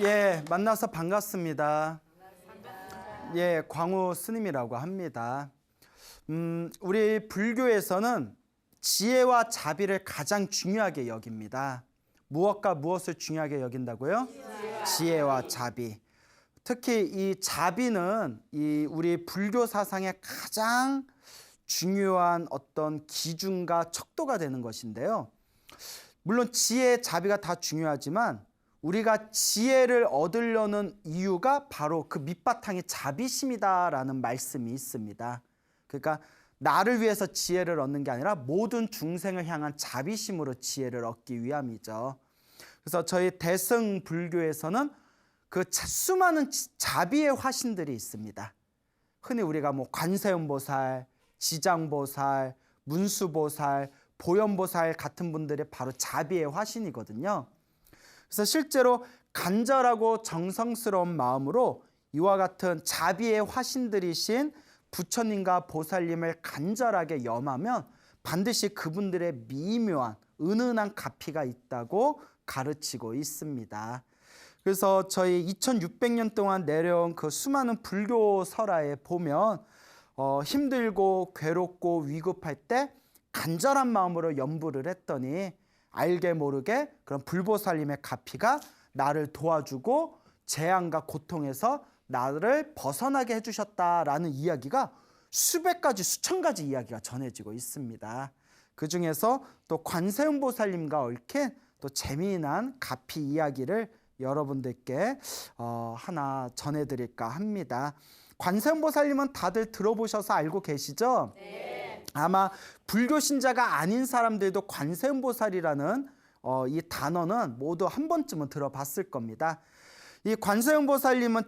예, 만나서 반갑습니다. 예, 광우 스님이라고 합니다. 우리 불교에서는 지혜와 자비를 가장 중요하게 여깁니다. 무엇과 무엇을 중요하게 여긴다고요? 지혜와 자비. 특히 이 자비는 우리 불교 사상의 가장 중요한 어떤 기준과 척도가 되는 것인데요. 물론 지혜, 자비가 다 중요하지만 우리가 지혜를 얻으려는 이유가 바로 그 밑바탕이 자비심이다라는 말씀이 있습니다. 그러니까 나를 위해서 지혜를 얻는 게 아니라 모든 중생을 향한 자비심으로 지혜를 얻기 위함이죠. 그래서 저희 대승 불교에서는 그 수많은 자비의 화신들이 있습니다. 흔히 우리가 뭐 관세음보살, 지장보살, 문수보살, 보현보살 같은 분들이 바로 자비의 화신이거든요. 그래서 실제로 간절하고 정성스러운 마음으로 이와 같은 자비의 화신들이신 부처님과 보살님을 간절하게 염하면 반드시 그분들의 미묘한 은은한 가피가 있다고 가르치고 있습니다. 그래서 저희 2600년 동안 내려온 그 수많은 불교 설화에 보면 힘들고 괴롭고 위급할 때 간절한 마음으로 염불을 했더니 알게 모르게 그런 불보살님의 가피가 나를 도와주고 재앙과 고통에서 나를 벗어나게 해주셨다라는 이야기가 수백 가지, 수천 가지 이야기가 전해지고 있습니다. 그 중에서 또 관세음보살님과 얽힌 또 재미난 가피 이야기를 여러분들께 하나 전해드릴까 합니다. 관세음보살님은 다들 들어보셔서 알고 계시죠? 네. 아마 불교 신자가 아닌 사람들도 관세음보살이라는 이 단어는 모두 한 번쯤은 들어봤을 겁니다. 이 관세음보살님은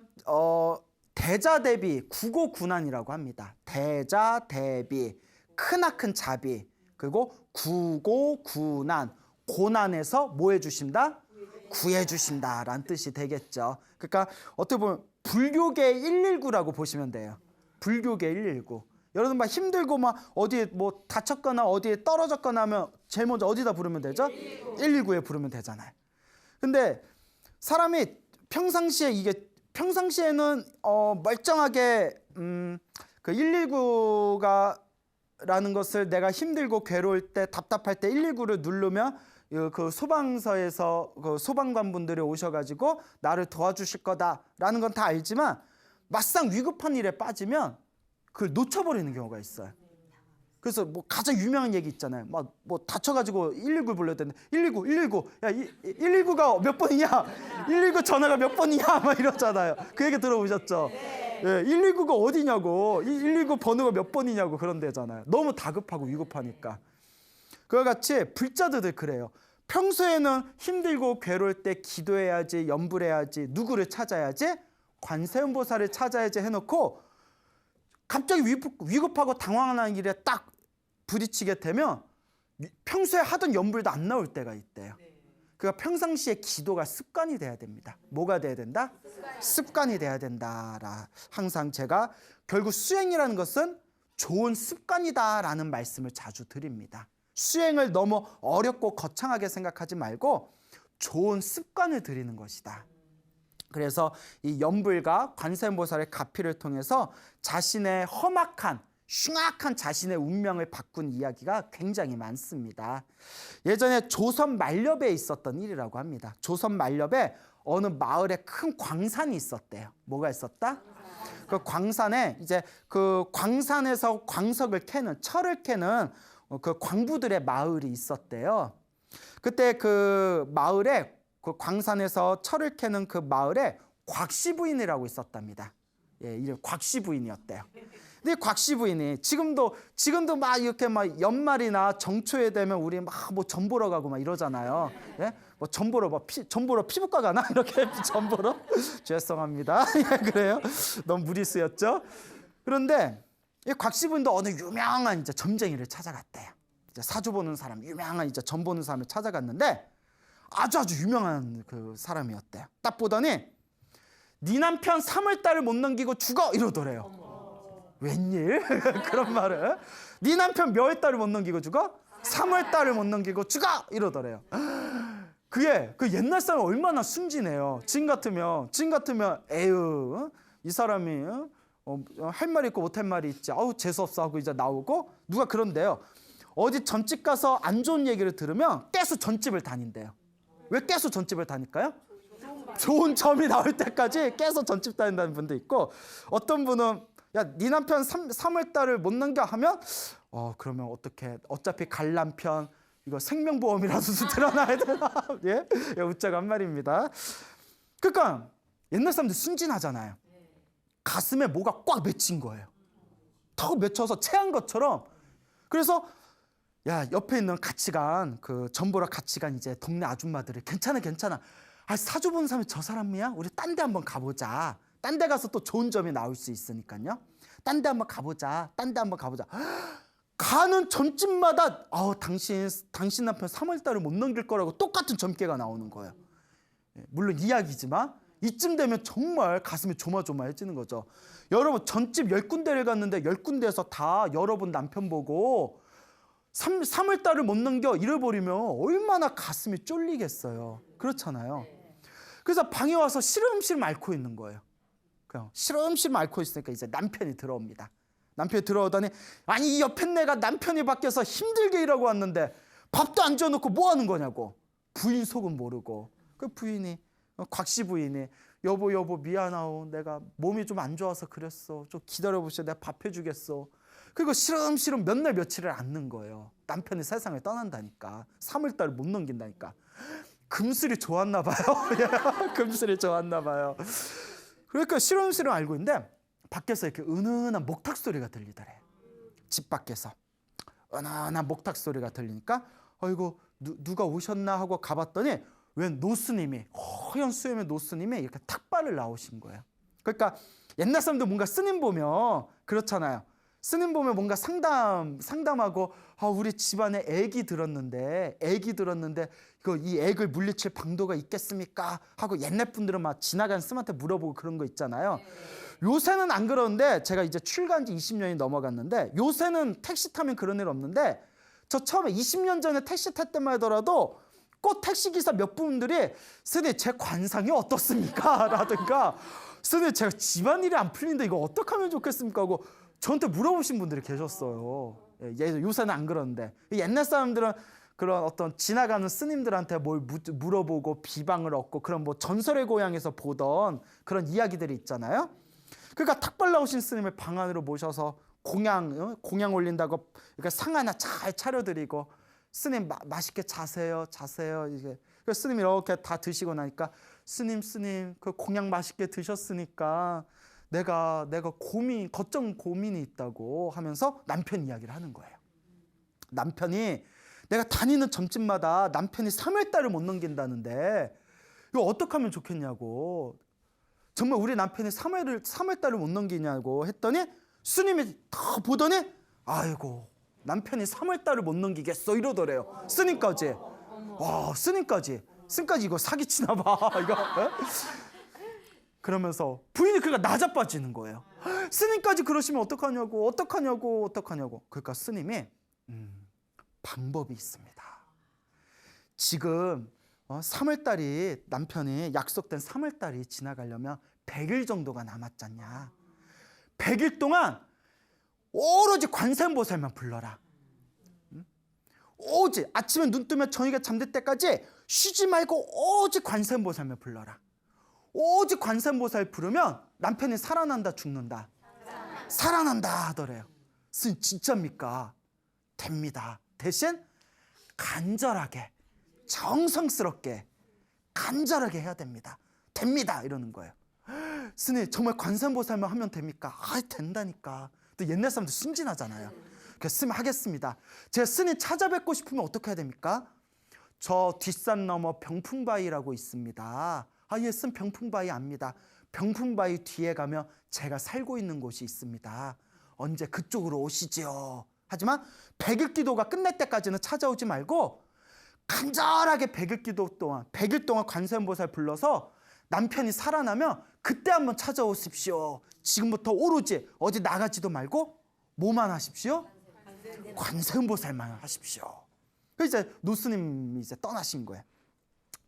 대자대비, 구고구난이라고 합니다. 대자대비, 크나큰 자비, 그리고 구고구난, 고난에서 뭐 해주신다? 구해주신다라는 뜻이 되겠죠. 그러니까 어떻게 보면 불교계 119라고 보시면 돼요. 불교계 119. 여러분 막 힘들고 막 어디에 뭐 다쳤거나 어디에 떨어졌거나 하면 제일 먼저 어디다 부르면 되죠? 119에 부르면 되잖아요. 근데 사람이 평상시에는 멀쩡하게 그 119가 라는 것을 내가 힘들고 괴로울 때 답답할 때 119를 누르면 그 소방서에서 그 소방관분들이 오셔가지고 나를 도와주실 거다라는 건 다 알지만 막상 위급한 일에 빠지면 그걸 놓쳐버리는 경우가 있어요. 그래서 뭐 가장 유명한 얘기 있잖아요. 막 뭐 다쳐가지고 119를 불러야 되는데 119 야 119가 몇 번이냐? 119 전화가 몇 번이냐? 막 이러잖아요. 그 얘기 들어보셨죠? 예, 119가 어디냐고, 119 번호가 몇 번이냐고 그런 데잖아요. 너무 다급하고 위급하니까. 그와 같이 불자들들 그래요. 평소에는 힘들고 괴로울 때 기도해야지, 염불해야지, 누구를 찾아야지, 관세음보살을 찾아야지 해놓고 갑자기 위급하고 당황하는 일에 딱 부딪히게 되면 평소에 하던 염불도 안 나올 때가 있대요. 그러니까 평상시에 기도가 습관이 돼야 됩니다. 뭐가 돼야 된다? 습관이 돼야 된다라. 항상 제가 결국 수행이라는 것은 좋은 습관이다라는 말씀을 자주 드립니다. 수행을 너무 어렵고 거창하게 생각하지 말고 좋은 습관을 들이는 것이다. 그래서 이 염불과 관세음보살의 가피를 통해서 자신의 험악한 흉악한 자신의 운명을 바꾼 이야기가 굉장히 많습니다. 예전에 조선 만렵에 있었던 일이라고 합니다. 조선 만렵에 어느 마을에 큰 광산이 있었대요. 뭐가 있었다? 그 광산에 이제 그 광산에서 광석을 캐는, 철을 캐는 그 광부들의 마을이 있었대요. 그때 그 마을에, 그 광산에서 철을 캐는 그 마을에 곽씨 부인이라고 있었답니다. 예, 이름 곽씨 부인이었대요. 근데 곽씨 부인이 지금도 막 이렇게 막 연말이나 정초에 되면 우리 막 뭐 전 보러 가고 막 이러잖아요. 예? 뭐 전 보러 피부과 가나 이렇게 전 보러 죄송합니다. 예, 그래요. 너무 무리수였죠. 그런데 이 곽씨 부인도 어느 유명한 이제 점쟁이를 찾아갔대요. 이제 사주 보는 사람, 유명한 이제 점 보는 사람을 찾아갔는데 아주 유명한 그 사람이었대요. 딱 보더니 네 남편 3월달을 못 넘기고 죽어 이러더래요. 웬일? 그런 말을. 네 남편 몇 월달을 못 넘기고 죽어? 3월달을 못 넘기고 죽어 이러더래요. 그 옛날 사람 얼마나 순진해요. 지금 같으면 에휴, 이 사람이 할 말 있고 못할 말이 있지. 아우 재수없어 하고 이제 나오고. 누가 그런데요. 어디 전집 가서 안 좋은 얘기를 들으면 계속 전집을 다닌대요. 왜 계속 전집을 다닐까요? 좋은 점이 나올 때까지 계속 전집 다닌다는 분도 있고, 어떤 분은 야, 네 남편 3월달을 못 넘겨 하면 그러면 어떻게, 어차피 갈 남편 이거 생명보험이라도 들어놔야 되나? 예? 웃자고 한 말입니다. 그러니까 옛날 사람들 순진하잖아요. 가슴에 뭐가 꽉 맺힌 거예요. 턱 맺혀서 체한 것처럼. 그래서 야, 옆에 있는 같이 간 그 전보라 같이 간 이제 동네 아줌마들이 괜찮아. 아, 사주 보는 사람이 저 사람이야? 우리 딴 데 한번 가보자. 딴 데 가서 또 좋은 점이 나올 수 있으니까요. 딴 데 한번 가보자. 가는 점집마다 당신 남편 3월달을 못 넘길 거라고 똑같은 점괘가 나오는 거예요. 물론 이야기지만 이쯤 되면 정말 가슴이 조마조마해지는 거죠. 여러분, 전집 10군데를 갔는데 10군데에서 다 여러분 남편 보고 3월달을 못 넘겨 잃어버리면 얼마나 가슴이 쫄리겠어요. 그렇잖아요. 그래서 방에 와서 시름시름 앓고 있는 거예요. 그냥 시름시름 앓고 있으니까 이제 남편이 들어옵니다. 남편이 들어오더니, 아니 이 옆에 내가 남편이 밖에서 힘들게 일하고 왔는데 밥도 안 줘놓고 뭐 하는 거냐고. 부인 속은 모르고. 그 부인이, 곽씨 부인이, 여보 미안하오, 내가 몸이 좀 안 좋아서 그랬어, 좀 기다려보시오, 내가 밥 해주겠어. 그리고 시름시름 몇 날 며칠을 앉는 거예요. 남편이 세상을 떠난다니까. 3월달을 못 넘긴다니까. 금슬이 좋았나 봐요. 금슬이 좋았나 봐요. 그러니까 시름시름 알고 있는데 밖에서 이렇게 은은한 목탁 소리가 들리더래. 집 밖에서 은은한 목탁 소리가 들리니까 아이고 누가 오셨나 하고 가봤더니 웬 노스님이, 허연 수염의 노스님이 이렇게 탁발을 나오신 거예요. 그러니까 옛날 사람들 뭔가 스님 보면 그렇잖아요. 스님 보면 뭔가 상담하고, 우리 집안에 애기 들었는데 이 애를 물리칠 방도가 있겠습니까? 하고 옛날 분들은 막 지나간 스님한테 물어보고 그런 거 있잖아요. 요새는 안 그러는데, 제가 이제 출가한 지 20년이 넘어갔는데 요새는 택시 타면 그런 일 없는데, 저 처음에 20년 전에 택시 탈 때만 하더라도 꼭 택시기사 몇 분들이 스님 제 관상이 어떻습니까? 라든가 스님 제가 집안일이 안 풀리는데 이거 어떻게 하면 좋겠습니까? 하고 저한테 물어보신 분들이 계셨어요. 요새는 안 그러는데. 옛날 사람들은 그런 어떤 지나가는 스님들한테 뭘 물어보고 비방을 얻고 그런 뭐 전설의 고향에서 보던 그런 이야기들이 있잖아요. 그러니까 탁발 나오신 스님을 방 안으로 모셔서 공양 올린다고 그러니까 상 하나 잘 차려드리고, 스님 맛있게 자세요. 이게 스님이 이렇게 다 드시고 나니까, 스님 그 공양 맛있게 드셨으니까 내가 걱정 고민이 있다고 하면서 남편 이야기를 하는 거예요. 남편이, 내가 다니는 점집마다 남편이 3월달을 못 넘긴다는데 이거 어떻게 하면 좋겠냐고. 정말 우리 남편이 3월달을 못 넘기냐고 했더니 스님이 다 보더니, 아이고 남편이 3월달을 못 넘기겠어 이러더래요. 스님까지. 와, 스님까지 이거 사기치나 봐. 이거. 그러면서 부인이 그러니까 나자빠지는 거예요. 스님까지 그러시면 어떡하냐고. 그러니까 스님이 방법이 있습니다. 지금 3월달이, 남편이 약속된 3월달이 지나가려면 100일 정도가 남았잖냐. 100일 동안 오로지 관세음보살만 불러라. 오직 아침에 눈 뜨면 저녁에 잠들 때까지 쉬지 말고 오직 관세음보살만 불러라. 오직 관세음보살 부르면 남편이 살아난다 죽는다? 살아난다 하더래요. 스님 진짜입니까? 됩니다. 대신 간절하게, 정성스럽게, 간절하게 해야 됩니다. 이러는 거예요. 스님 정말 관세음보살만 하면 됩니까? 된다니까. 또 옛날 사람들 순진하잖아요. 그래서 스님 하겠습니다. 제가 스님 찾아뵙고 싶으면 어떻게 해야 됩니까? 저 뒷산 너머 병풍바위라고 있습니다. 예, 스님 병풍바위 압니다. 병풍바위 뒤에 가면 제가 살고 있는 곳이 있습니다. 언제 그쪽으로 오시지요. 하지만 100일 기도가 끝날 때까지는 찾아오지 말고 간절하게 100일 동안 관세음보살 불러서 남편이 살아나면 그때 한번 찾아오십시오. 지금부터 오로지 어디 나가지도 말고 뭐만 하십시오? 관세음보살만 하십시오. 그래서 이제 노스님이 이제 떠나신 거예요.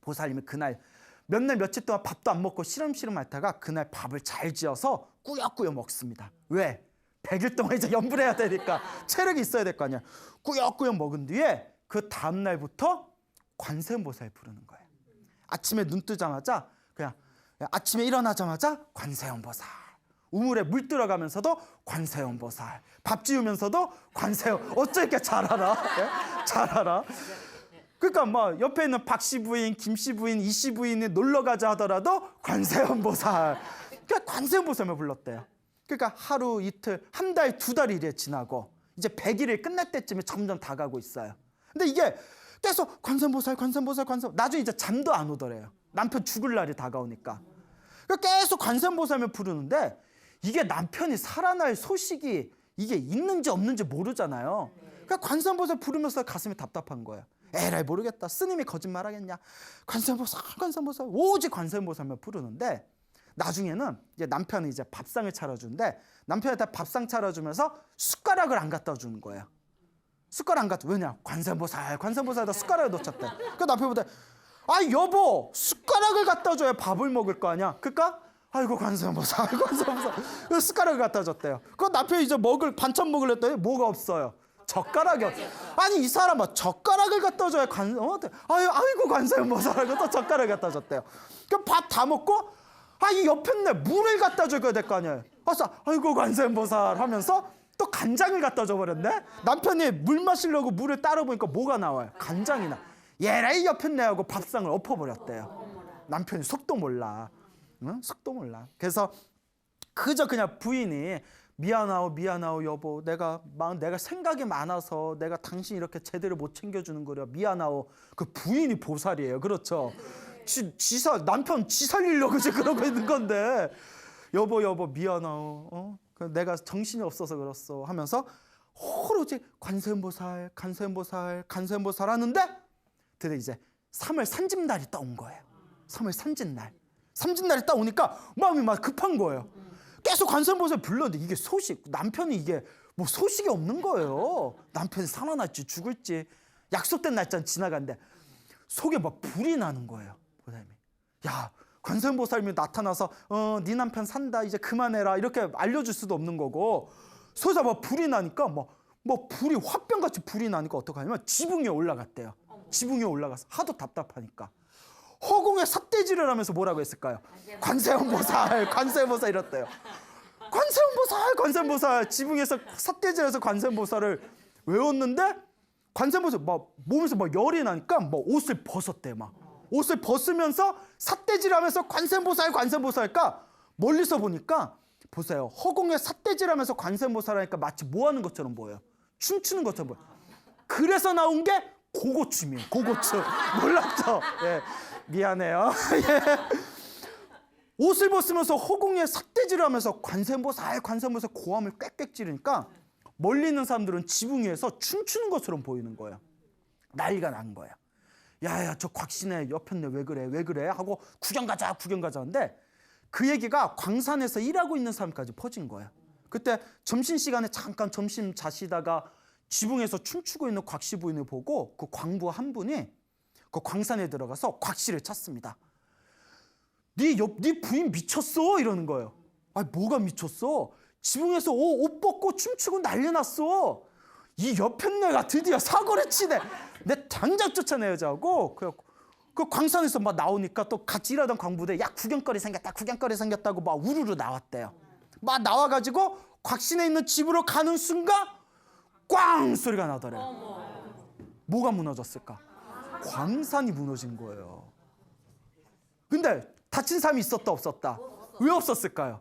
보살님이 그날 몇 날 며칠 동안 밥도 안 먹고 시름시름 앓다가 그날 밥을 잘 지어서 꾸역꾸역 먹습니다. 왜? 100일 동안 이제 염불해야 되니까 체력이 있어야 될 거 아니야. 꾸역꾸역 먹은 뒤에 그 다음 날부터 관세음보살 부르는 거예요. 아침에 눈 뜨자마자 그냥 아침에 일어나자마자 관세음보살, 우물에 물 들어가면서도 관세음보살, 밥 지우면서도 관세음. 어째 이렇게 잘 알아? 네? 잘 알아? 그러니까 뭐 옆에 있는 박씨 부인, 김씨 부인, 이씨 부인이 놀러 가자 하더라도 관세음보살. 그러니까 관세음보살만 불렀대요. 그러니까 하루 이틀, 한 달, 두 달이 이래 지나고 이제 100일을 끝날 때쯤에 점점 다가고 있어요. 근데 이게 계속 관세음보살, 관세음보살, 관세음. 나중에 이제 잠도 안 오더래요. 남편 죽을 날이 다가오니까. 그러니까 계속 관세음보살만 부르는데 이게 남편이 살아날 소식이 이게 있는지 없는지 모르잖아요. 그러니까 관세음보살 부르면서 가슴이 답답한 거예요. 에라이 모르겠다. 스님이 거짓말하겠냐. 관세음보살, 관세음보살. 오직 관세음보살만 부르는데 나중에는 이제 남편이 이제 밥상을 차려주는데 남편한테 밥상 차려주면서 숟가락을 안 갖다 주는 거예요. 숟가락 안 갖다. 왜냐? 관세음보살, 관세음보살에다 숟가락을 놓쳤대. 그 남편보다 아 여보 숟가락을 갖다 줘야 밥을 먹을 거 아니야. 그러니까 아이고 관세음보살, 관세음보살 숟가락을 갖다 줬대요. 그 남편이 이제 먹을 반찬 먹으려 했더니 뭐가 없어요. 젓가락이 없어. 아니 이 사람아 젓가락을 갖다 줘야 아이고 관세음보살 하고 또 젓가락을 갖다 줬대요. 그럼 밥 다 먹고 이 옆에 내 물을 갖다 줘야 될 거 아니에요. 그래서 아이고 관세음보살 하면서 또 간장을 갖다 줘버렸네. 남편이 물 마시려고 물을 따라 보니까 뭐가 나와요? 간장이 나. 얘라이 옆에 내하고 밥상을 엎어버렸대요. 남편이 속도 몰라. 응? 속도 몰라. 그래서 그저 그냥 부인이 미안하오 여보, 내가 생각이 많아서 내가 당신 이렇게 제대로 못 챙겨주는 거려. 미안하오. 그 부인이 보살이에요. 그렇죠. 남편 지 살리려고 지금 그러고 있는 건데 여보 미안하오. 내가 정신이 없어서 그렇소 하면서 오로지 관세음보살 하는데 근데 이제 3월 산짐날이 따온 거예요. 3월 산짐날이 따오니까 마음이 막 급한 거예요. 계속 관세음보살 불렀는데 이게 남편이 이게 뭐 소식이 없는 거예요. 남편이 살아날지 죽을지 약속된 날짜는 지나갔는데 속에 막 불이 나는 거예요. 보살님이 야 관세음보살님이 나타나서 네 남편 산다 이제 그만해라 이렇게 알려줄 수도 없는 거고 소자 막 불이 나니까 뭐 불이 화병같이 불이 나니까 어떡하냐면 지붕 위에 올라갔대요. 지붕 위에 올라가서 하도 답답하니까 허공에 삿대질을 하면서 뭐라고 했을까요? 관세음보살 이랬대요. 관세음보살 지붕에서 삿대질해서 관세음보살을 외웠는데 관세음보살 막 몸에서 막 열이 나니까 막 옷을 벗었대. 막 옷을 벗으면서 삿대질하면서 관세음보살니까 멀리서 보니까 보세요. 허공에 삿대질하면서 관세음보살 하니까 마치 뭐 하는 것처럼 보여요. 춤추는 것처럼 보여요. 그래서 나온 게 고고춤이에요. 고고춤. 몰랐죠? 예. 미안해요. 예. 옷을 벗으면서 허공에 삿대질하면서 관세음보살 고함을 꽥꽥 지르니까 멀리 있는 사람들은 지붕 위에서 춤추는 것처럼 보이는 거예요. 난리가 난 거예요. 야야 저 곽씨네 옆에 왜 그래 하고 구경 가자 하는데 그 얘기가 광산에서 일하고 있는 사람까지 퍼진 거예요. 그때 점심시간에 잠깐 점심 자시다가 지붕에서 춤추고 있는 곽씨 부인을 보고 그 광부 한 분이 그 광산에 들어가서 곽씨를 찾습니다. 네 부인 미쳤어? 이러는 거예요. 아 뭐가 미쳤어? 지붕에서 옷 벗고 춤추고 난리 났어. 이 옆에 내가 드디어 사고를 치네. 내 당장 쫓아내야지 하고 그 광산에서 막 나오니까 또 같이 일하던 광부들 야 구경거리 생겼다고 막 우르르 나왔대요. 막 나와가지고 곽신에 있는 집으로 가는 순간 꽝 소리가 나더래요. 뭐가 무너졌을까? 광산이 무너진 거예요. 근데 다친 사람이 있었다 없었다? 왜 없었을까요?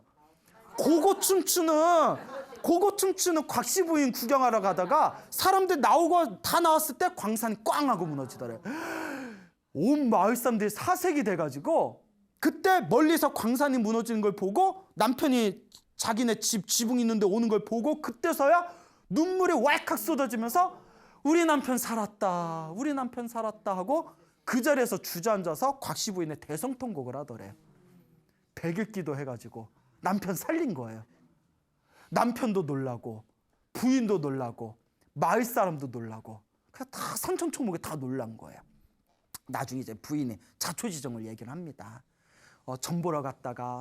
고고 춤추는 곽씨 부인 구경하러 가다가 사람들 나오고 다 나왔을 때 광산이 꽝 하고 무너지더래요. 온 마을 사람들이 사색이 돼가지고 그때 멀리서 광산이 무너지는 걸 보고 남편이 자기네 지붕 있는데 오는 걸 보고 그때서야 눈물이 왈칵 쏟아지면서 우리 남편 살았다 하고 그 자리에서 주저앉아서 곽씨 부인의 대성통곡을 하더래요. 100일 기도해가지고 남편 살린 거예요. 남편도 놀라고 부인도 놀라고 마을 사람도 놀라고 다 산천초목에 다 놀란 거예요. 나중에 이제 부인이 자초지종을 얘기를 합니다. 전 보러 갔다가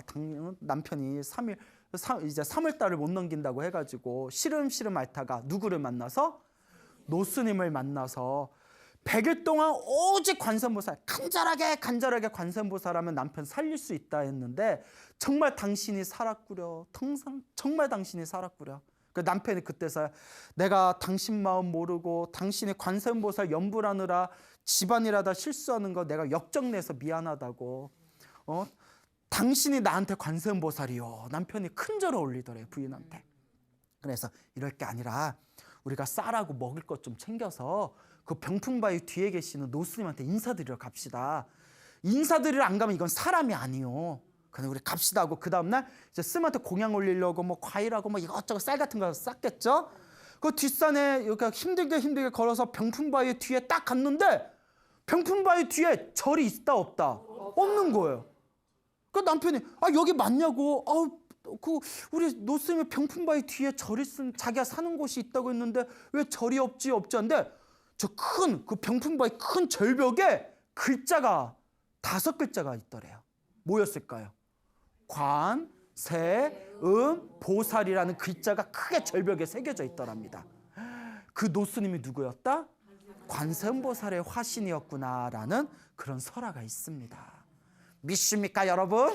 남편이 이제 3월 달을 못 넘긴다고 해가지고 시름시름 앓다가 누구를 만나서 노스님을 만나서 100일 동안 오직 관세음보살, 간절하게 관세음보살하면 남편 살릴 수 있다 했는데 정말 당신이 살았구려. 정말 당신이 살았구려. 그 남편이 그때서야 내가 당신 마음 모르고 당신이 관세음보살 연불하느라 집안일하다 실수하는 거 내가 역정내서 미안하다고. 당신이 나한테 관세음보살이요. 남편이 큰절을 올리더래요, 부인한테. 그래서 이럴 게 아니라 우리가 쌀하고 먹을 것 좀 챙겨서 그 병풍바위 뒤에 계시는 노스님한테 인사드리러 갑시다. 인사드리러 안 가면 이건 사람이 아니요. 그냥 우리 갑시다 하고 그 다음날 이제 스님한테 공양 올리려고 뭐 과일하고 뭐 이것저것 쌀 같은 거 쌌겠죠. 그 뒷산에 이렇게 힘들게 걸어서 병풍바위 뒤에 딱 갔는데 병풍바위 뒤에 절이 있다 없다? 없는 거예요. 그 남편이 여기 맞냐고. 그 우리 노스님의 병풍바위 뒤에 절이 있으면 자기가 사는 곳이 있다고 했는데 왜 절이 없지 하는데 저 큰 그 병풍바위 큰 절벽에 글자가 5글자가 있더래요. 뭐였을까요? 관세음보살이라는 글자가 크게 절벽에 새겨져 있더랍니다. 그 노스님이 누구였다? 관세음보살의 화신이었구나라는 그런 설화가 있습니다. 믿습니까, 여러분?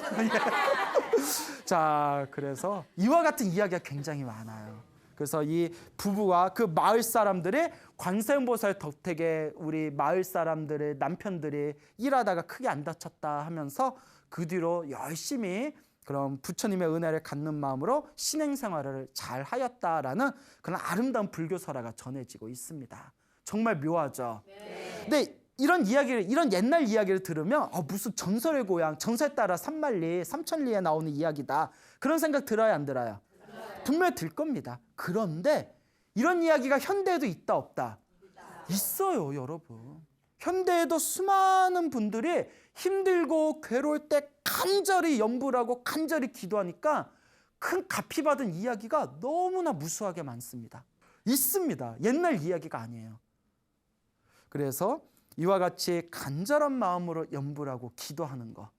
자, 그래서 이와 같은 이야기가 굉장히 많아요. 그래서 이 부부와 그 마을 사람들이 관세음보살 덕택에 우리 마을 사람들의 남편들이 일하다가 크게 안 다쳤다 하면서 그 뒤로 열심히 그런 부처님의 은혜를 갖는 마음으로 신행생활을 잘 하였다라는 그런 아름다운 불교 설화가 전해지고 있습니다. 정말 묘하죠. 네. 근데 이런 옛날 이야기를 들으면 무슨 전설의 고향, 전설 따라 삼만리, 삼천리에 나오는 이야기다. 그런 생각 들어요, 안 들어요? 분명히 들 겁니다. 그런데 이런 이야기가 현대에도 있다 없다? 있어요, 여러분. 현대에도 수많은 분들이 힘들고 괴로울 때 간절히 염불하고 간절히 기도하니까 큰 값이 받은 이야기가 너무나 무수하게 많습니다. 있습니다. 옛날 이야기가 아니에요. 그래서 이와 같이 간절한 마음으로 염불하고 기도하는 거,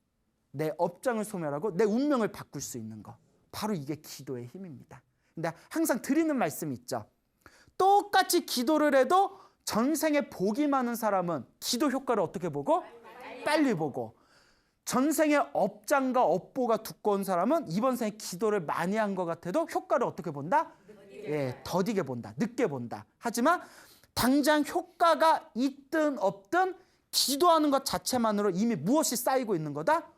내 업장을 소멸하고 내 운명을 바꿀 수 있는 거, 바로 이게 기도의 힘입니다. 근데 항상 드리는 말씀이 있죠. 똑같이 기도를 해도 전생에 복이 많은 사람은 기도 효과를 어떻게 보고? 빨리 보고, 전생에 업장과 업보가 두꺼운 사람은 이번 생에 기도를 많이 한 것 같아도 효과를 어떻게 본다? 더디게 본다, 늦게 본다. 하지만 당장 효과가 있든 없든 기도하는 것 자체만으로 이미 무엇이 쌓이고 있는 거다?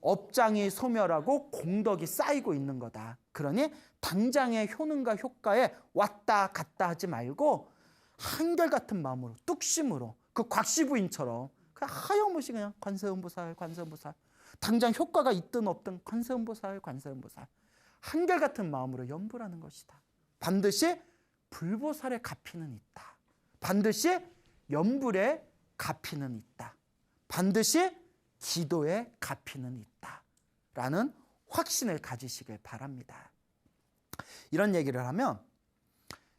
업장이 소멸하고 공덕이 쌓이고 있는 거다. 그러니 당장의 효능과 효과에 왔다 갔다 하지 말고 한결같은 마음으로, 뚝심으로, 그 곽시부인처럼 그냥 하염없이 그냥 관세음보살, 관세음보살, 당장 효과가 있든 없든 관세음보살, 관세음보살, 한결같은 마음으로 염불하는 것이다. 반드시 불보살의 가피는 있다. 반드시 염불의 가피는 있다. 반드시 기도의 가피는 있다. 라는 확신을 가지시길 바랍니다. 이런 얘기를 하면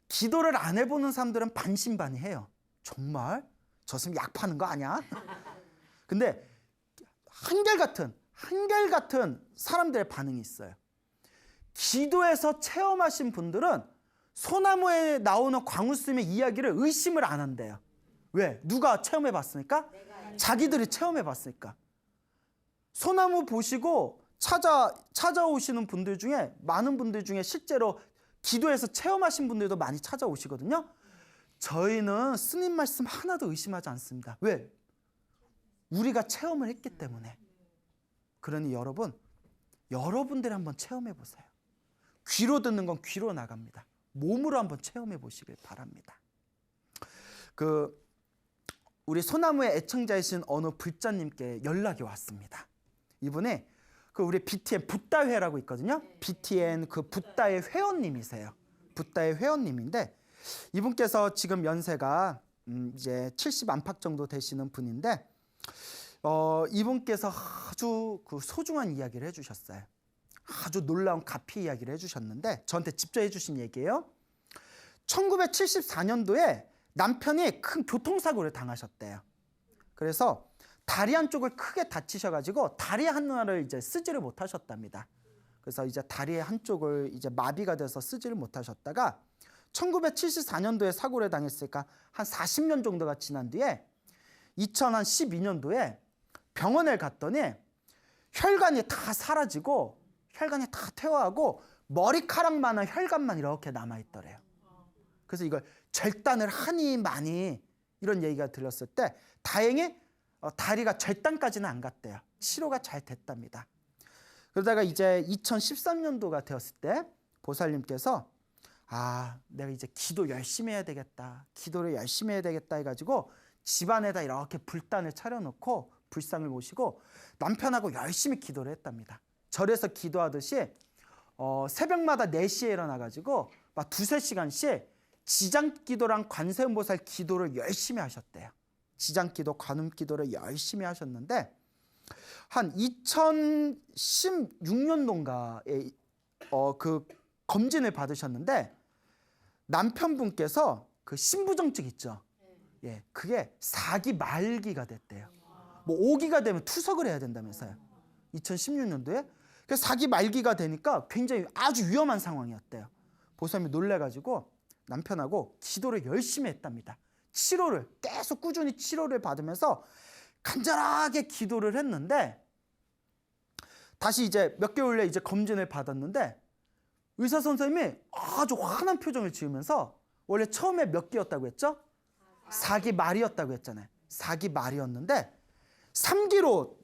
기도를 안 해보는 사람들은 반신반의해요. 정말? 저 스님 약 파는 거 아니야? 근데 한결같은 사람들의 반응이 있어요. 기도에서 체험하신 분들은 소나무에 나오는 광우스님의 이야기를 의심을 안 한대요. 왜? 누가 체험해 봤으니까? 자기들이 체험해 봤으니까. 소나무 보시고 찾아오시는 분들 중에, 많은 분들 중에 실제로 기도에서 체험하신 분들도 많이 찾아오시거든요. 저희는 스님 말씀 하나도 의심하지 않습니다. 왜? 우리가 체험을 했기 때문에. 그러니 여러분들이 한번 체험해 보세요. 귀로 듣는 건 귀로 나갑니다. 몸으로 한번 체험해 보시길 바랍니다. 우리 소나무의 애청자이신 어느 불자님께 연락이 왔습니다. 이분이 우리 BTN 붓다회라고 있거든요. BTN 그 붓다의 회원님이세요. 붓다의 회원님인데 이분께서 지금 연세가 이제 70 안팎 정도 되시는 분인데 이분께서 아주 소중한 이야기를 해주셨어요. 아주 놀라운 가피 이야기를 해주셨는데 저한테 직접 해주신 얘기예요. 1974년도에 남편이 큰 교통사고를 당하셨대요. 그래서 다리 한쪽을 크게 다치셔가지고 다리 하나를 이제 쓰지를 못하셨답니다. 그래서 이제 다리 한쪽을 이제 마비가 돼서 쓰지를 못하셨다가 1974년도에 사고를 당했으니까 한 40년 정도가 지난 뒤에 2012년도에 병원에 갔더니 혈관이 다 사라지고 혈관이 다 퇴화하고 머리카락만한 혈관만 이렇게 남아있더래요. 그래서 이걸 절단을 하니 마니 이런 얘기가 들렸을 때 다행히 다리가 절단까지는 안 갔대요. 치료가 잘 됐답니다. 그러다가 이제 2013년도가 되었을 때 보살님께서 내가 이제 기도 열심히 해야 되겠다. 기도를 열심히 해야 되겠다 해가지고 집안에다 이렇게 불단을 차려놓고 불상을 모시고 남편하고 열심히 기도를 했답니다. 절에서 기도하듯이 새벽마다 4시에 일어나가지고 막 2-3시간씩 지장기도랑 관세음보살 기도를 열심히 하셨대요. 지장기도, 관음기도를 열심히 하셨는데 한 2016년도인가에 그 검진을 받으셨는데 남편분께서 그 신부정증 있죠. 예, 그게 4기 말기가 됐대요. 뭐 5기가 되면 투석을 해야 된다면서요. 2016년도에. 그래서 4기 말기가 되니까 굉장히 아주 위험한 상황이었대요. 보살님이 놀래가지고 남편하고 기도를 열심히 했답니다. 치료를 계속 꾸준히 치료를 받으면서 간절하게 기도를 했는데 다시 이제 몇 개월 후에 이제 검진을 받았는데 의사 선생님이 아주 환한 표정을 지으면서 원래 처음에 몇 기였다고 했죠? 4기 말이었다고 했잖아요. 4기 말이었는데 3기로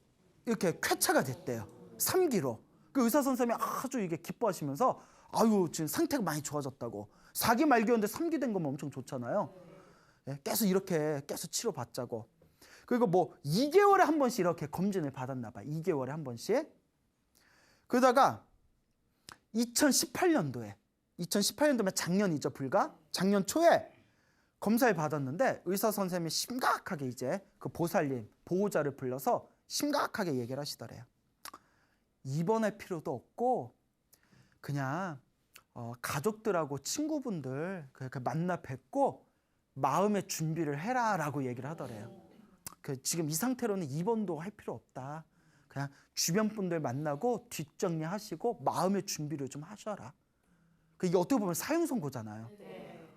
이렇게 쾌차가 됐대요. 3기로. 그 의사 선생님이 아주 이게 기뻐하시면서 아유 지금 상태가 많이 좋아졌다고. 4기 말기였는데 3기 된 거면 엄청 좋잖아요. 예, 계속 이렇게 계속 치료받자고. 그리고 뭐 2개월에 한 번씩 이렇게 검진을 받았나 봐요. 2개월에 한 번씩. 그러다가 2018년도면 작년이죠, 불과 작년 초에 검사를 받았는데 의사 선생님이 심각하게 이제 그 보살님 보호자를 불러서 심각하게 얘기를 하시더래요. 입원할 필요도 없고 그냥 가족들하고 친구분들 그렇게 만나 뵙고 마음의 준비를 해라라고 얘기를 하더래요. 지금 이 상태로는 입원도 할 필요 없다. 그냥 주변 분들 만나고 뒷정리하시고 마음의 준비를 좀 하셔라. 이게 어떻게 보면 사형선고잖아요.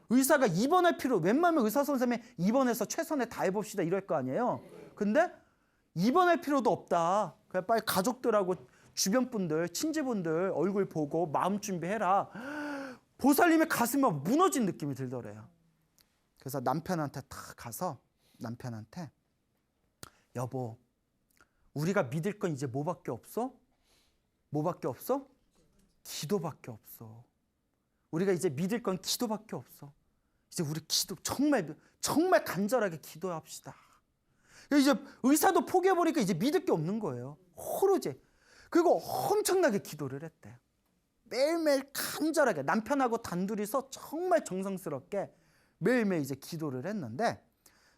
의사가 입원할 필요, 웬만하면 의사 선생님이 입원해서 최선을 다해봅시다 이럴 거 아니에요. 근데 입원할 필요도 없다. 그냥 빨리 가족들하고 주변 분들, 친지분들 얼굴 보고 마음 준비해라. 보살님의 가슴이 무너진 느낌이 들더래요. 그래서 남편한테 딱 가서 남편한테 여보, 우리가 믿을 건 이제 뭐밖에 없어? 뭐밖에 없어? 기도밖에 없어. 우리가 이제 믿을 건 기도밖에 없어. 이제 우리 기도 정말 간절하게 기도합시다. 이제 의사도 포기해버리니까 이제 믿을 게 없는 거예요. 오로지. 그리고 엄청나게 기도를 했대요. 매일매일 간절하게 남편하고 단둘이서 정말 정성스럽게 매일매일 이제 기도를 했는데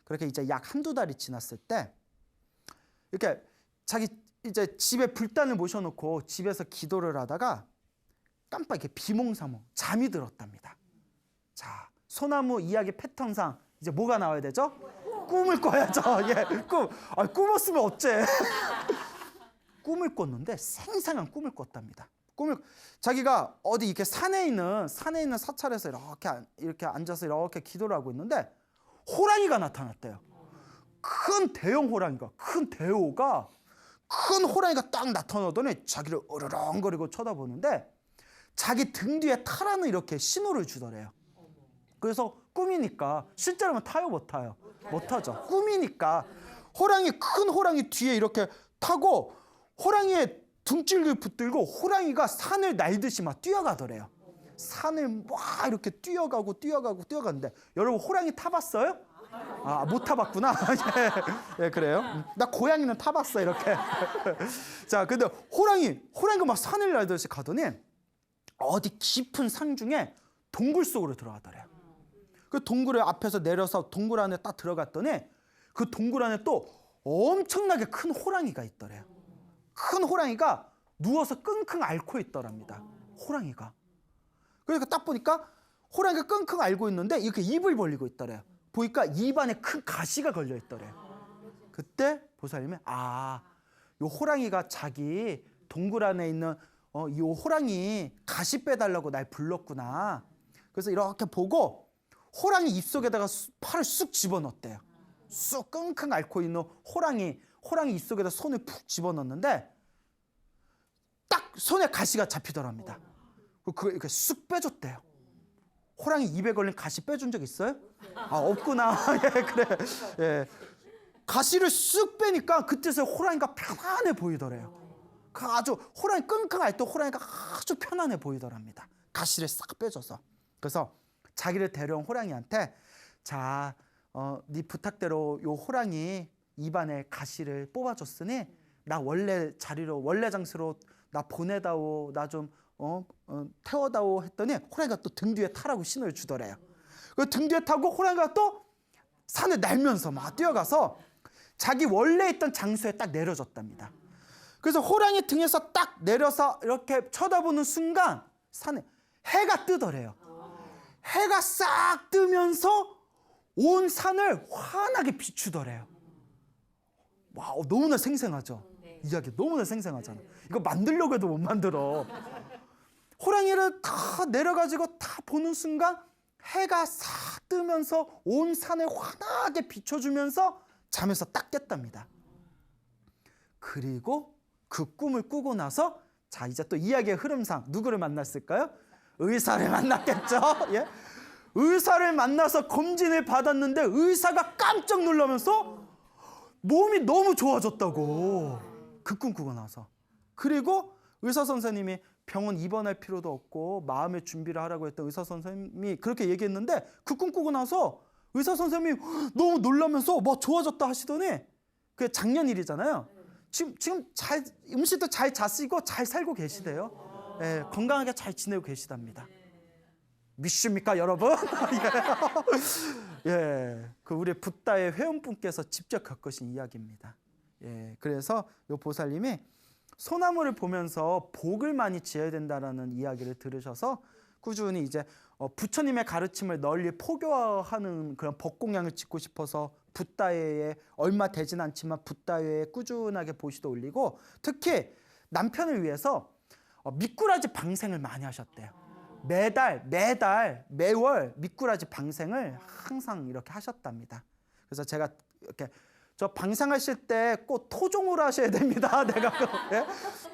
그렇게 이제 약 1-2달이 지났을 때 이렇게 자기 이제 집에 불단을 모셔놓고 집에서 기도를 하다가 깜빡 이렇게 비몽사몽 잠이 들었답니다. 자, 소나무 이야기 패턴상 이제 뭐가 나와야 되죠? 꿈을 꿔야죠. 예, 꿈었으면 어째? 꿈을 꿨는데 생생한 꿈을 꿨답니다. 자기가 어디 이렇게 산에 있는 사찰에서 이렇게 앉아서 이렇게 기도를 하고 있는데 호랑이가 나타났대요. 큰 대형 호랑이가 큰 호랑이가 딱 나타나더니 자기를 으르렁거리고 쳐다보는데 자기 등 뒤에 타라는 이렇게 신호를 주더래요. 그래서 꿈이니까 실제로는 타요, 못 타요? 못 타죠. 꿈이니까 큰 호랑이 뒤에 이렇게 타고 호랑이의 등줄기를 붙들고 호랑이가 산을 날듯이 막 뛰어가더래요. 산을 막 이렇게 뛰어가는데 여러분 호랑이 타봤어요? 못 타봤구나. 예, 그래요. 나 고양이는 타봤어 이렇게. 자, 근데 호랑이가 막 산을 날듯이 가더니 어디 깊은 산 중에 동굴 속으로 들어가더래요. 그 동굴을 앞에서 내려서 동굴 안에 딱 들어갔더니 그 동굴 안에 또 엄청나게 큰 호랑이가 있더래요. 큰 호랑이가 누워서 끙끙 앓고 있더랍니다. 호랑이가. 그러니까 딱 보니까 호랑이가 끙끙 앓고 있는데 이렇게 입을 벌리고 있더래요. 보니까 입 안에 큰 가시가 걸려 있더래요. 그때 보살님이 요 호랑이가 자기 동굴 안에 있는 이 호랑이 가시 빼달라고 날 불렀구나. 그래서 이렇게 보고 호랑이 입속에다가 팔을 쑥 집어넣었대요. 쑥 끙끙 앓고 있는 호랑이 입속에다 손을 푹 집어넣었는데 딱 손에 가시가 잡히더랍니다. 그걸 이렇게 쑥 빼줬대요. 호랑이 입에 걸린 가시 빼준 적 있어요? 없구나. 예, 그래. 예. 가시를 쑥 빼니까 그때서 호랑이가 편안해 보이더래요. 아주 호랑이 끙끙 앓던 호랑이가 아주 편안해 보이더랍니다. 가시를 싹 빼줘서. 그래서 자기를 데려온 호랑이한테 자, 네 부탁대로 요 호랑이 입안에 가시를 뽑아줬으니 나 원래 자리로 원래 장소로 나 보내다오, 나 좀 태워다오 했더니 호랑이가 또 등 뒤에 타라고 신호를 주더래요. 그 등 뒤에 타고 호랑이가 또 산을 날면서 막 뛰어가서 자기 원래 있던 장소에 딱 내려줬답니다. 그래서 호랑이 등에서 딱 내려서 이렇게 쳐다보는 순간 산에 해가 뜨더래요. 해가 싹 뜨면서 온 산을 환하게 비추더래요. 와, 너무나 생생하죠? 이야기 너무나 생생하잖아. 이거 만들려고 해도 못 만들어. 호랑이를 다 내려가지고 다 보는 순간 해가 싹 뜨면서 온 산을 환하게 비춰주면서 잠에서 딱 깼답니다. 그리고 그 꿈을 꾸고 나서 자, 이제 또 이야기의 흐름상 누구를 만났을까요? 의사를 만났겠죠. 예? 의사를 만나서 검진을 받았는데 의사가 깜짝 놀라면서 몸이 너무 좋아졌다고. 그 꿈 꾸고 나서. 그리고 의사 선생님이 병원 입원할 필요도 없고 마음의 준비를 하라고 했던 의사 선생님이 그렇게 얘기했는데 그 꿈 꾸고 나서 의사 선생님이 너무 놀라면서 뭐 좋아졌다 하시더니 그게 작년 일이잖아요. 지금 잘 음식도 잘 잤시고 잘 살고 계시대요. 예, 건강하게 잘 지내고 계시답니다. 믿습니까, 여러분? 예, 그 우리 붓다의 회원분께서 직접 겪으신 이야기입니다. 예, 그래서 요 보살님이 소나무를 보면서 복을 많이 지어야 된다라는 이야기를 들으셔서 꾸준히 이제 부처님의 가르침을 널리 포교하는 그런 법공양을 짓고 싶어서 붓다회에 얼마 되진 않지만 붓다회에 꾸준하게 보시도 올리고 특히 남편을 위해서 미꾸라지 방생을 많이 하셨대요. 매월 미꾸라지 방생을 항상 이렇게 하셨답니다. 그래서 제가 이렇게 저 방생하실 때 꼭 토종으로 하셔야 됩니다. 내가 예?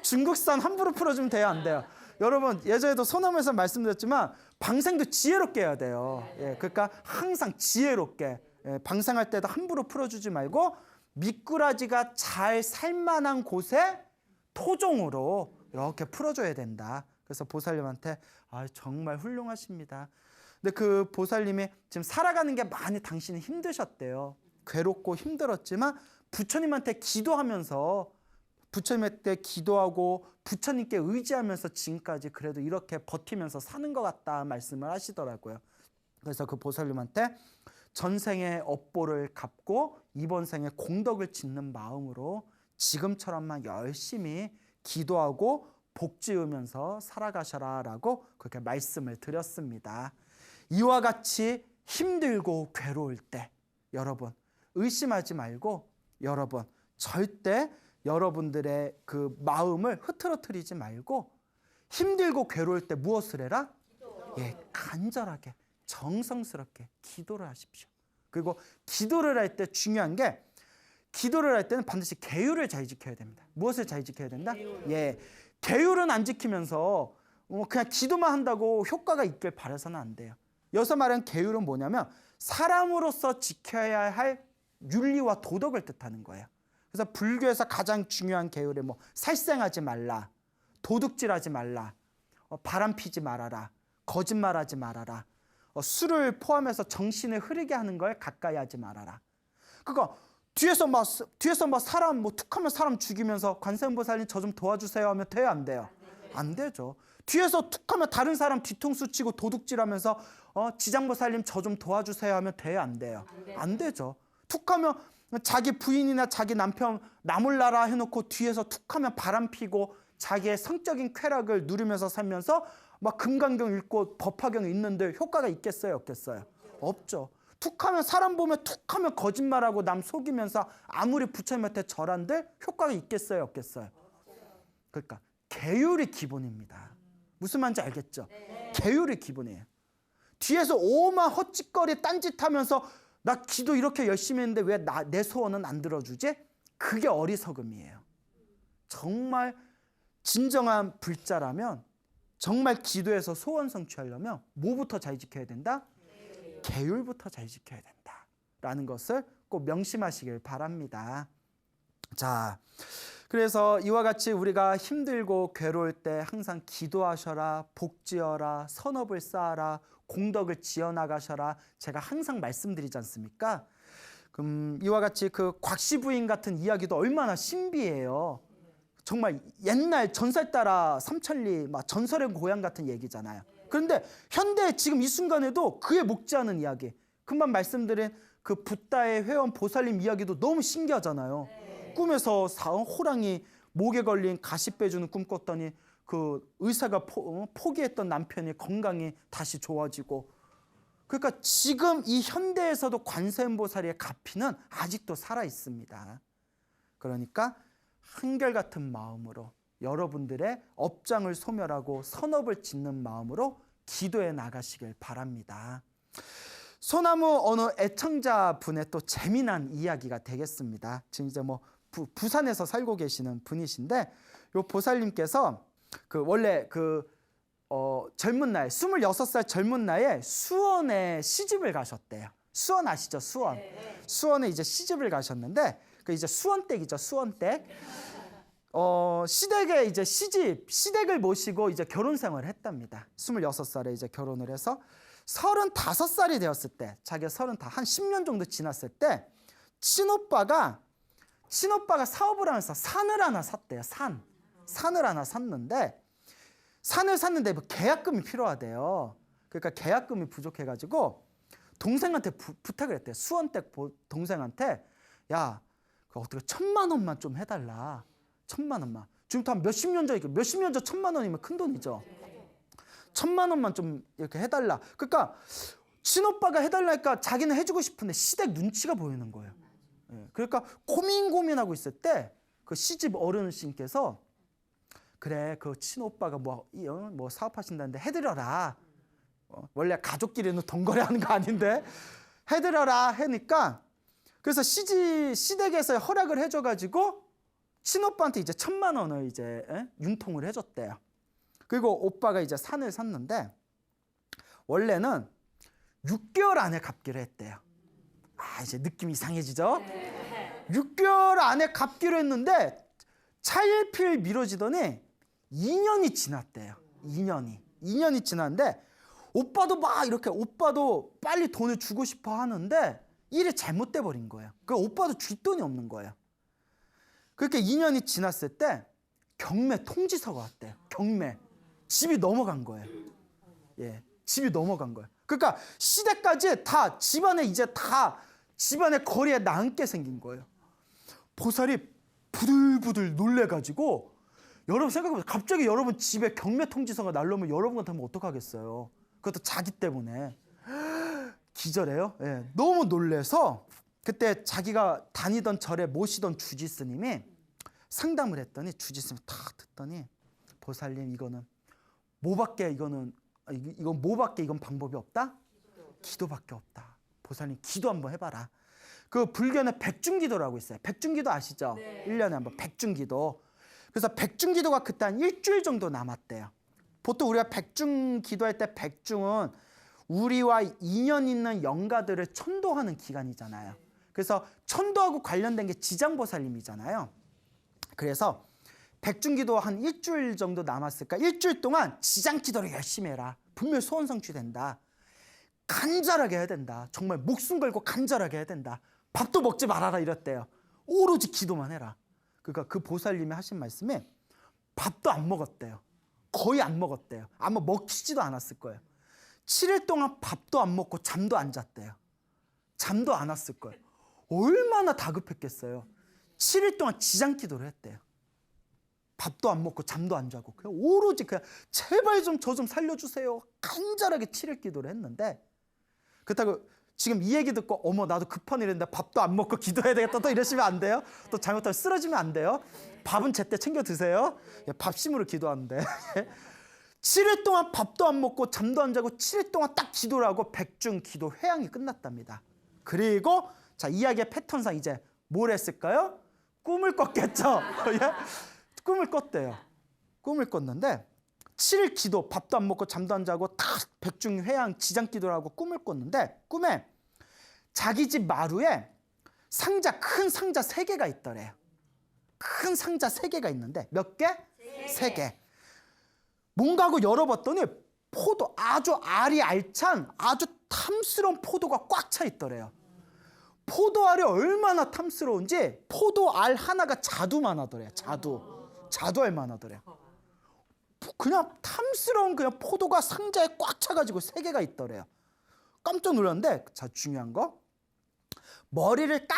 중국산 함부로 풀어주면 돼요, 안 돼요? 여러분 예전에도 소나무에서 말씀드렸지만 방생도 지혜롭게 해야 돼요. 예, 그러니까 항상 지혜롭게 방생할 때도 함부로 풀어주지 말고 미꾸라지가 잘 살만한 곳에 토종으로 이렇게 풀어줘야 된다. 그래서 보살님한테 정말 훌륭하십니다. 근데 그 보살님이 지금 살아가는 게 많이 당신이 힘드셨대요. 괴롭고 힘들었지만 부처님한테 기도하면서 부처님한테 기도하고 부처님께 의지하면서 지금까지 그래도 이렇게 버티면서 사는 것 같다 말씀을 하시더라고요. 그래서 그 보살님한테 전생의 업보를 갚고 이번 생에 공덕을 짓는 마음으로 지금처럼만 열심히 기도하고 복 지으면서 살아가셔라라고 그렇게 말씀을 드렸습니다. 이와 같이 힘들고 괴로울 때 여러분 의심하지 말고 여러분 절대 여러분들의 그 마음을 흐트러뜨리지 말고 힘들고 괴로울 때 무엇을 해라? 예, 간절하게 정성스럽게 기도를 하십시오. 그리고 기도를 할 때 중요한 게 기도를 할 때는 반드시 계율을 잘 지켜야 됩니다. 무엇을 잘 지켜야 된다? 예, 계율은 안 지키면서 그냥 기도만 한다고 효과가 있길 바라서는 안 돼요. 여기서 말하는 계율은 뭐냐면 사람으로서 지켜야 할 윤리와 도덕을 뜻하는 거예요. 그래서 불교에서 가장 중요한 계율이 뭐 살생하지 말라, 도둑질하지 말라, 바람 피지 말아라, 거짓말하지 말아라, 술을 포함해서 정신을 흐리게 하는 걸 가까이 하지 말아라. 그러니까 뒤에서 막 사람 툭하면 사람 죽이면서 관세음보살님 저 좀 도와주세요 하면 돼요, 안 돼요? 안 되죠. 뒤에서 툭하면 다른 사람 뒤통수 치고 도둑질하면서 지장보살님 저 좀 도와주세요 하면 돼요, 안 돼요? 안 되죠. 툭하면 자기 부인이나 자기 남편 나 몰라라 해놓고 뒤에서 툭하면 바람 피고 자기의 성적인 쾌락을 누리면서 살면서 막 금강경 읽고 법화경 읽는데 효과가 있겠어요, 없겠어요? 없죠. 툭하면 사람 보면 툭하면 거짓말하고 남 속이면서 아무리 부처님한테 절한들 효과가 있겠어요, 없겠어요? 그러니까 계율이 기본입니다. 무슨 말인지 알겠죠? 계율이 기본이에요. 뒤에서 오만 헛짓거리 딴짓하면서 나 기도 이렇게 열심히 했는데 왜 내 소원은 안 들어주지? 그게 어리석음이에요. 정말 진정한 불자라면 정말 기도해서 소원 성취하려면 뭐부터 잘 지켜야 된다? 계율부터 잘 지켜야 된다라는 것을 꼭 명심하시길 바랍니다. 자, 그래서 이와 같이 우리가 힘들고 괴로울 때 항상 기도하셔라, 복지어라, 선업을 쌓아라, 공덕을 지어나가셔라, 제가 항상 말씀드리지 않습니까? 이와 같이 그 곽씨 부인 같은 이야기도 얼마나 신비해요. 정말 옛날 전설 따라 삼천리 막 전설의 고향 같은 얘기잖아요. 그런데 현대 지금 이 순간에도 그에 목지않은 이야기, 금방 말씀드린 그 붓다의 회원 보살님 이야기도 너무 신기하잖아요. 꿈에서 호랑이 목에 걸린 가시 빼주는 꿈 꿨더니 그 의사가 포기했던 남편이 건강이 다시 좋아지고, 그러니까 지금 이 현대에서도 관세음보살의 가피는 아직도 살아 있습니다. 그러니까 한결같은 마음으로 여러분들의 업장을 소멸하고 선업을 짓는 마음으로 기도해 나가시길 바랍니다. 소나무 어느 애청자분의 또 재미난 이야기가 되겠습니다. 지금 이제 뭐 부산에서 살고 계시는 분이신데, 요 보살님께서 그 원래 젊은 나이 26살 젊은 나이에 수원에 시집을 가셨대요. 수원 아시죠? 수원. 네. 수원에 이제 시집을 가셨는데 그 이제 수원댁이죠. 수원댁. 시댁에 이제 시댁을 모시고 이제 결혼 생활을 했답니다. 26살에 이제 결혼을 해서 35살이 되었을 때, 자기가 한 10년 정도 지났을 때 친오빠가 사업을 하면서 산을 하나 샀대요. 산을 하나 샀는데 뭐 계약금이 필요하대요. 그러니까 계약금이 부족해가지고 동생한테 부탁을 했대요. 수원댁 동생한테, 야, 어떻게 1,000만 원만 좀 해달라. 1,000만 원만. 지금부터 한 몇십 년 전 1,000만 원이면 큰 돈이죠. 1,000만 원만 좀 이렇게 해달라. 그러니까 친오빠가 해달라니까 자기는 해주고 싶은데 시댁 눈치가 보이는 거예요. 그러니까 고민하고 있을 때 그 시집 어르신께서, 그래, 그 친오빠가 뭐 사업하신다는데 해드려라. 원래 가족끼리는 돈거래하는 거 아닌데 해드려라 하니까, 그래서 시댁에서 허락을 해줘가지고 친오빠한테 이제 1,000만 원을 이제 융통을 해줬대요. 그리고 오빠가 이제 산을 샀는데 원래는 6개월 안에 갚기로 했대요. 이제 느낌 이상해지죠? 6개월 안에 갚기로 했는데 차일피일 미뤄지더니 2년이 지났대요. 2년이 지났는데 오빠도 빨리 돈을 주고 싶어 하는데 일이 잘못돼 버린 거예요. 그 오빠도 줄 돈이 없는 거예요. 그렇게 2년이 지났을 때 경매 통지서가 왔대요. 경매. 집이 넘어간 거예요. 예, 집이 넘어간 거예요. 그러니까 시댁까지 다 집안의 거리에 남게 생긴 거예요. 보살이 부들부들 놀래가지고, 여러분 생각해보세요. 갑자기 여러분 집에 경매 통지서가 날라오면 여러분 같으면 어떡하겠어요? 그것도 자기 때문에. 기절해요. 예, 너무 놀래서 그때 자기가 다니던 절에 모시던 주지스님이 상담을 했더니, 주지스님이 다 듣더니, 보살님 이건 뭐밖에 이건 방법이 없다? 기도밖에 없다. 보살님 기도 한번 해봐라. 그 불교는 백중기도라고 있어요. 백중기도 아시죠? 네. 1년에 한번 백중기도. 그래서 백중기도가 그때 한 일주일 정도 남았대요. 보통 우리가 백중기도할 때, 백중은 우리와 인연 있는 영가들을 천도하는 기간이잖아요. 그래서 천도하고 관련된 게 지장보살님이잖아요. 그래서 백중기도 한 일주일 정도 남았을까? 일주일 동안 지장기도를 열심히 해라. 분명 소원 성취된다. 간절하게 해야 된다. 정말 목숨 걸고 간절하게 해야 된다. 밥도 먹지 말아라 이랬대요. 오로지 기도만 해라. 그러니까 그 보살님이 하신 말씀에 밥도 안 먹었대요. 거의 안 먹었대요. 아마 먹히지도 않았을 거예요. 7일 동안 밥도 안 먹고 잠도 안 잤대요. 잠도 안 왔을 거예요. 얼마나 다급했겠어요. 7일 동안 지장기도를 했대요. 밥도 안 먹고 잠도 안 자고 그냥 오로지 제발 좀 저 좀 살려주세요. 간절하게 7일 기도를 했는데, 그렇다고 지금 이 얘기 듣고 어머 나도 급한 일인데 밥도 안 먹고 기도해야 되겠다 또 이러시면 안 돼요. 또 잘못하면 쓰러지면 안 돼요. 밥은 제때 챙겨 드세요. 밥심으로 기도하는데 7일 동안 밥도 안 먹고 잠도 안 자고 7일 동안 딱 기도를 하고 백중 기도 회양이 끝났답니다. 그리고 자 이야기의 패턴상 이제 뭘 했을까요? 꿈을 꿨겠죠. 예? 꿈을 꿨대요. 꿈을 꿨는데 7일 기도 밥도 안 먹고 잠도 안 자고 다 백중 회양 지장 기도를 하고 꿈을 꿨는데 꿈에 자기 집 마루에 상자 큰 상자 3개가 있더래요. 큰 상자 3개가 있는데 몇 개? 3개. 뭔가 하고 열어봤더니 포도 아주 알이 알찬 아주 탐스러운 포도가 꽉 차 있더래요. 포도알이 얼마나 탐스러운지 포도알 하나가 자두만 하더래요. 자두알만 하더래요. 그냥 탐스러운 그냥 포도가 상자에 꽉 차가지고 3개가 있더래요. 깜짝 놀랐는데 자 중요한 거 머리를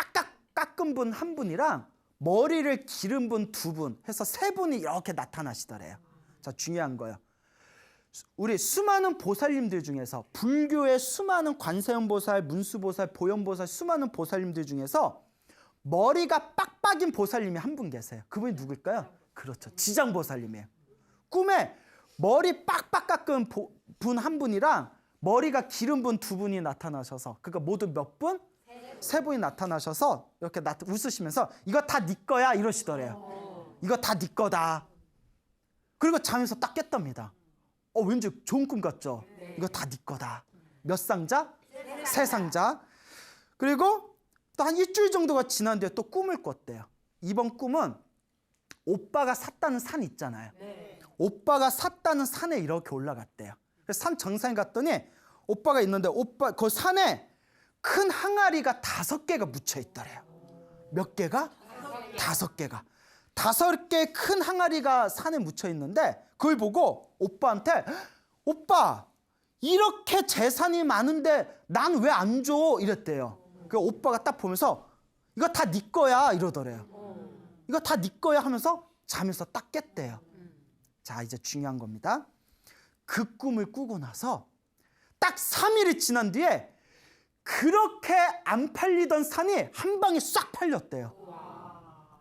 깎은 분 1분이랑 머리를 기른 분 2분 해서 3분이 이렇게 나타나시더래요. 자 중요한 거요. 우리 수많은 보살님들 중에서 불교의 수많은 관세음보살, 문수보살, 보현보살 수많은 보살님들 중에서 머리가 빡빡인 보살님이 1분 계세요. 그분이 누굴까요? 그렇죠. 지장보살님이에요. 꿈에 머리 빡빡 깎은 분 1분이랑 머리가 기른 분 2분이 나타나셔서 그러니까 모두 몇 분? 3분이 나타나셔서 이렇게 웃으시면서 이거 다 네 거야 이러시더래요. 이거 다 네 거다. 그리고 잠에서 딱 깼답니다. 왠지 좋은 꿈 같죠? 이거 다 네 거다. 몇 상자? 3상자. 그리고 또 한 일주일 정도가 지난 뒤에 또 꿈을 꿨대요. 이번 꿈은 오빠가 샀다는 산 있잖아요. 오빠가 샀다는 산에 이렇게 올라갔대요. 그래서 산 정상에 갔더니 오빠가 있는데 오빠 그 산에 큰 항아리가 5개가 묻혀 있더래요. 몇 개가? 5개가. 5개 큰 항아리가 산에 묻혀 있는데 그걸 보고 오빠한테 오빠 이렇게 재산이 많은데 난 왜 안 줘? 이랬대요. 그 오빠가 딱 보면서 이거 다 네 거야 이러더래요. 이거 다 네 거야 하면서 잠에서 딱 깼대요. 자 이제 중요한 겁니다. 그 꿈을 꾸고 나서 딱 3일이 지난 뒤에 그렇게 안 팔리던 산이 한 방에 싹 팔렸대요.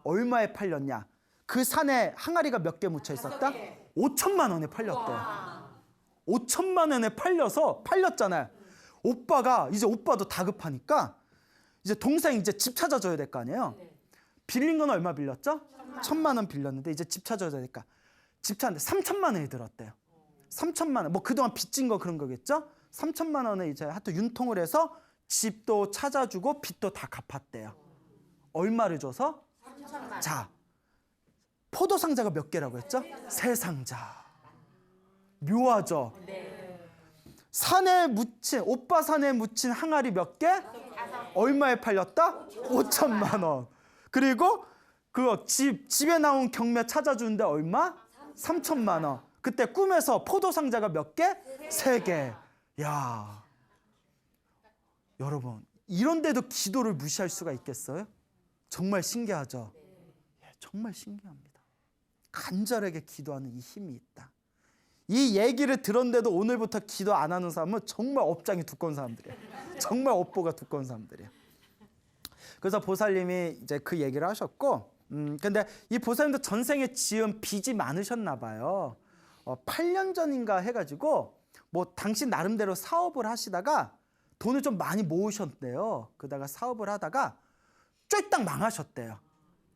얼마에 팔렸냐? 그 산에 항아리가 몇 개 묻혀 있었다? 5천만 원에 팔렸대요. 5천만 원에 팔렸잖아요. 오빠가 이제 오빠도 다급하니까 이제 동생 이제 집 찾아줘야 될 거 아니에요. 빌린 건 얼마 빌렸죠? 1,000만 원 빌렸는데 이제 집 찾아줘야 되니까 집 찾는데 3천만 원이 들었대요. 3천만 원. 뭐 그동안 빚진 거 그런 거겠죠? 3천만 원을 이제 하여튼 윤통을 해서 집도 찾아주고 빚도 다 갚았대요. 얼마를 줘서? 3천만. 자, 포도 상자가 몇 개라고 했죠? 3상자. 묘하죠? 오빠 산에 묻힌 항아리 몇 개? 얼마에 팔렸다? 5천만 원. 그리고 그 집에 나온 경매 찾아주는데 얼마? 3천만 원. 그때 꿈에서 포도 상자가 몇 개? 3개. 야, 여러분 이런데도 기도를 무시할 수가 있겠어요? 정말 신기하죠? 정말 신기합니다. 간절하게 기도하는 이 힘이 있다. 이 얘기를 들었는데도 오늘부터 기도 안 하는 사람은 정말 업장이 두꺼운 사람들이에요. 정말 업보가 두꺼운 사람들이에요. 그래서 보살님이 이제 그 얘기를 하셨고, 근데 이 보살님도 전생에 지은 빚이 많으셨나 봐요. 8년 전인가 해가지고 뭐 당신 나름대로 사업을 하시다가 돈을 좀 많이 모으셨대요. 그러다가 사업을 하다가 쫄딱 망하셨대요.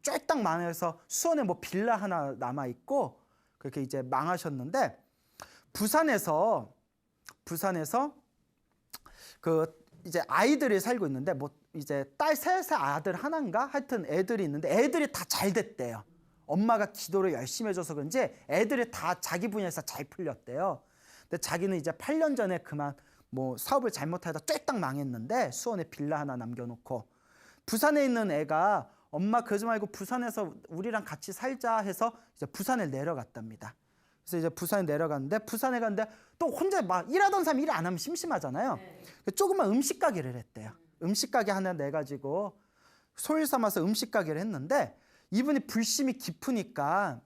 쫄딱 망해서 수원에 뭐 빌라 하나 남아 있고 그렇게 이제 망하셨는데 부산에서 그 이제 아이들이 살고 있는데 뭐 이제 딸 셋의 아들 하나인가 하여튼 애들이 있는데 애들이 다 잘 됐대요. 엄마가 기도를 열심히 해줘서 그런지 애들이 다 자기 분야에서 잘 풀렸대요. 근데 자기는 이제 8년 전에 그만 뭐 사업을 잘못하다 쫄딱 망했는데 수원에 빌라 하나 남겨놓고 부산에 있는 애가 엄마 그러지 말고 부산에서 우리랑 같이 살자 해서 이제 부산에 내려갔답니다. 그래서 이제 부산에 내려갔는데 부산에 갔는데 또 혼자 막 일하던 사람이 일 안 하면 심심하잖아요. 조그만 음식 가게를 했대요. 음식 가게 하나 내가지고 소일 삼아서 음식 가게를 했는데 이분이 불심이 깊으니까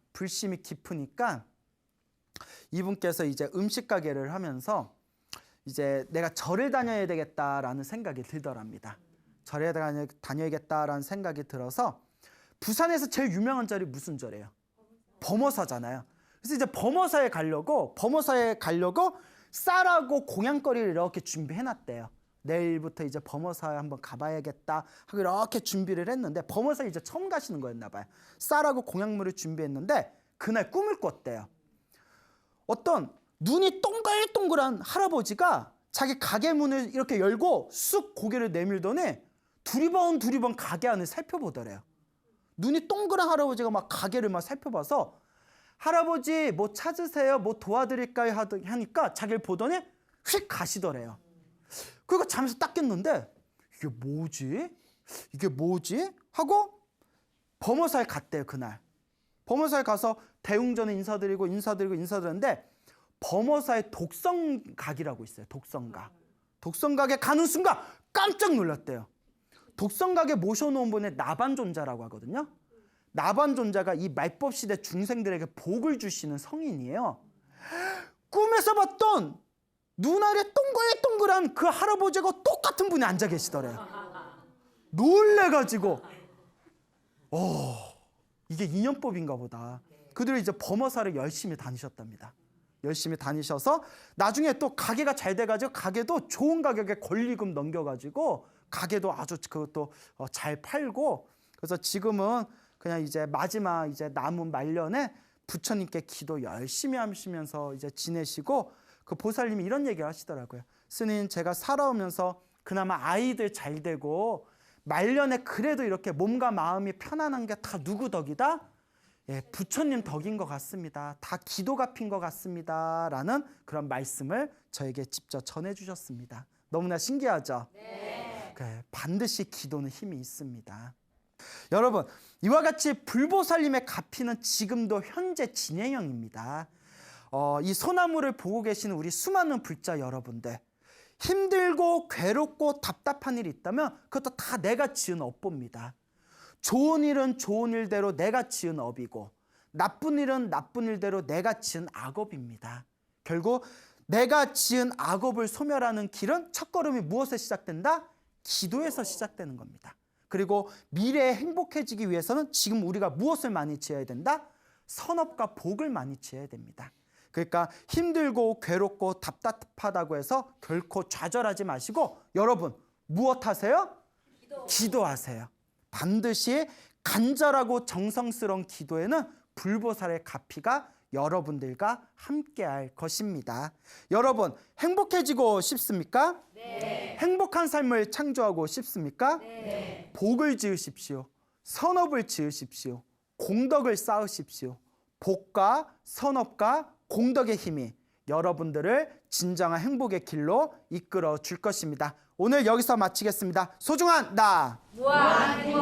이분께서 이제 음식 가게를 하면서 이제 내가 절을 다녀야 되겠다라는 생각이 들더랍니다. 절에 다녀야겠다라는 생각이 들어서 부산에서 제일 유명한 절이 무슨 절이에요? 범어사잖아요. 그래서 이제 범어사에 가려고 쌀하고 공양거리를 이렇게 준비해놨대요. 내일부터 이제 범어사에 한번 가봐야겠다 하고 이렇게 준비를 했는데 범어사에 이제 처음 가시는 거였나 봐요. 쌀하고 공양물을 준비했는데 그날 꿈을 꿨대요. 어떤 눈이 동글동글한 할아버지가 자기 가게 문을 이렇게 열고 쑥 고개를 내밀더니 두리번 가게 안을 살펴보더래요. 눈이 동그란 할아버지가 막 가게를 막 살펴봐서 할아버지 뭐 찾으세요? 뭐 도와드릴까요? 하니까 자기를 보더니 휙 가시더래요. 그리고 잠시 딱 깼는데 이게 뭐지? 하고 범어사에 갔대요. 그날 범어사에 가서 대웅전에 인사드리는데 범어사에 독성각이라고 있어요. 독성각에 가는 순간 깜짝 놀랐대요. 독성각에 모셔놓은 분의 나반존자라고 하거든요. 나반존자가 이 말법 시대 중생들에게 복을 주시는 성인이에요. 꿈에서 봤던 눈알에 동글동글한 그 할아버지가 똑같은 분이 앉아 계시더래요. 놀래가지고 이게 인연법인가 보다. 그들이 이제 범어사를 열심히 다니셨답니다. 열심히 다니셔서 나중에 또 가게가 잘 돼가지고 가게도 좋은 가격에 권리금 넘겨가지고 가게도 아주 그것도 잘 팔고 그래서 지금은 그냥 이제 마지막 이제 남은 말년에 부처님께 기도 열심히 하시면서 이제 지내시고 그 보살님이 이런 얘기를 하시더라고요. 스님 제가 살아오면서 그나마 아이들 잘 되고 말년에 그래도 이렇게 몸과 마음이 편안한 게 다 누구 덕이다? 예, 부처님 덕인 것 같습니다. 다 기도 갚인 것 같습니다. 라는 그런 말씀을 저에게 직접 전해주셨습니다. 너무나 신기하죠? 네. 반드시 기도는 힘이 있습니다. 여러분 이와 같이 불보살님의 가피는 지금도 현재 진행형입니다. 이 소나무를 보고 계시는 우리 수많은 불자 여러분들 힘들고 괴롭고 답답한 일이 있다면 그것도 다 내가 지은 업보입니다. 좋은 일은 좋은 일대로 내가 지은 업이고 나쁜 일은 나쁜 일대로 내가 지은 악업입니다. 결국 내가 지은 악업을 소멸하는 길은 첫걸음이 무엇에 시작된다? 기도에서 시작되는 겁니다. 그리고 미래에 행복해지기 위해서는 지금 우리가 무엇을 많이 지어야 된다? 선업과 복을 많이 지어야 됩니다. 그러니까 힘들고 괴롭고 답답하다고 해서 결코 좌절하지 마시고 여러분 무엇 하세요? 기도하세요. 반드시 간절하고 정성스러운 기도에는 불보살의 가피가 여러분들과 함께할 것입니다. 여러분 행복해지고 싶습니까? 네. 행복한 삶을 창조하고 싶습니까? 네. 복을 지으십시오. 선업을 지으십시오. 공덕을 쌓으십시오. 복과 선업과 공덕의 힘이 여러분들을 진정한 행복의 길로 이끌어 줄 것입니다. 오늘 여기서 마치겠습니다. 소중한 나 무한 행복